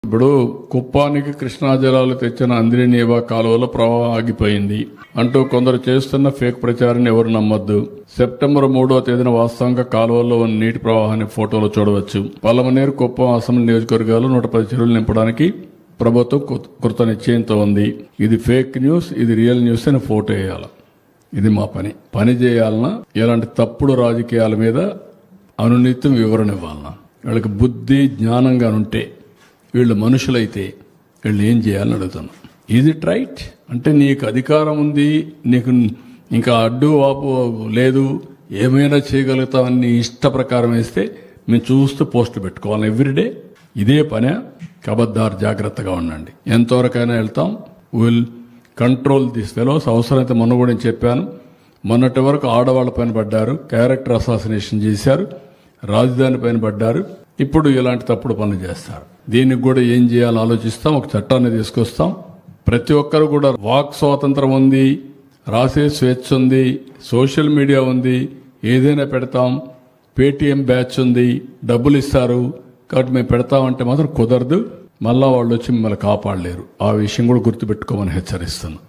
ఇప్పుడు కుప్పానికి కృష్ణా జలాలు తెచ్చిన అంద్రినీవా కాలువలో ప్రవాహం ఆగిపోయింది అంటూ కొందరు చేస్తున్న ఫేక్ ప్రచారాన్ని ఎవరు నమ్మొద్దు. సెప్టెంబర్ 3వ తేదీన వాస్తవంగా కాలువల్లో ఉన్న నీటి ప్రవాహాన్ని ఫోటోలో చూడవచ్చు. పలమనేరు, కుప్పం అసెంబ్లీ నియోజకవర్గాలు 110 చెరువులు నింపడానికి ప్రభుత్వం కృత నిశ్చయంతో ఉంది. ఇది ఫేక్ న్యూస్, ఇది రియల్ న్యూస్ అని ఫోటో వేయాలి. ఇది మా పని చేయాలన్నా ఇలాంటి తప్పుడు రాజకీయాల మీద అనునిత్యం వివరణ ఇవ్వాలన్నా, వీళ్ళకి బుద్ధి జ్ఞానంగా ఉంటే, వీళ్ళు మనుషులైతే వీళ్ళు ఏం చేయాలని అడుగుతున్నా. Is it right? అంటే నీకు అధికారం ఉంది, నీకు ఇంకా అడ్డు వాపు లేదు, ఏమైనా చేయగలుగుతామని నీ ఇష్ట ప్రకారం వేస్తే మేము చూస్తూ పోస్టులు పెట్టుకోవాలి ఎవ్రీడే. ఇదే పనే. కబద్దార్, జాగ్రత్తగా ఉండండి. ఎంతవరకైనా వెళ్తాం. Will control this fellows. అవసరమైతే మొన్న కూడా నేను చెప్పాను, మొన్నటి వరకు ఆడవాళ్ల పైన పడ్డారు, క్యారెక్టర్ అసాసినేషన్ చేశారు, రాజధాని పైన పడ్డారు, ఇప్పుడు ఇలాంటి తప్పుడు పనులు చేస్తారు. దీనికి కూడా ఏం చేయాలో ఆలోచిస్తాం. ఒక చట్టాన్ని తీసుకొస్తాం. ప్రతి ఒక్కరు కూడా వాక్ స్వాతంత్రం ఉంది, రాసే స్వేచ్ఛ ఉంది, సోషల్ మీడియా ఉంది, ఏదైనా పెడతాం. పేటీఎం బ్యాచ్ ఉంది, డబ్బులు ఇస్తారు కాబట్టి మేము పెడతామంటే మాత్రం కుదరదు. మళ్ళా వాళ్ళు వచ్చి మిమ్మల్ని కాపాడలేరు. ఆ విషయం కూడా గుర్తుపెట్టుకోమని హెచ్చరిస్తున్నాం.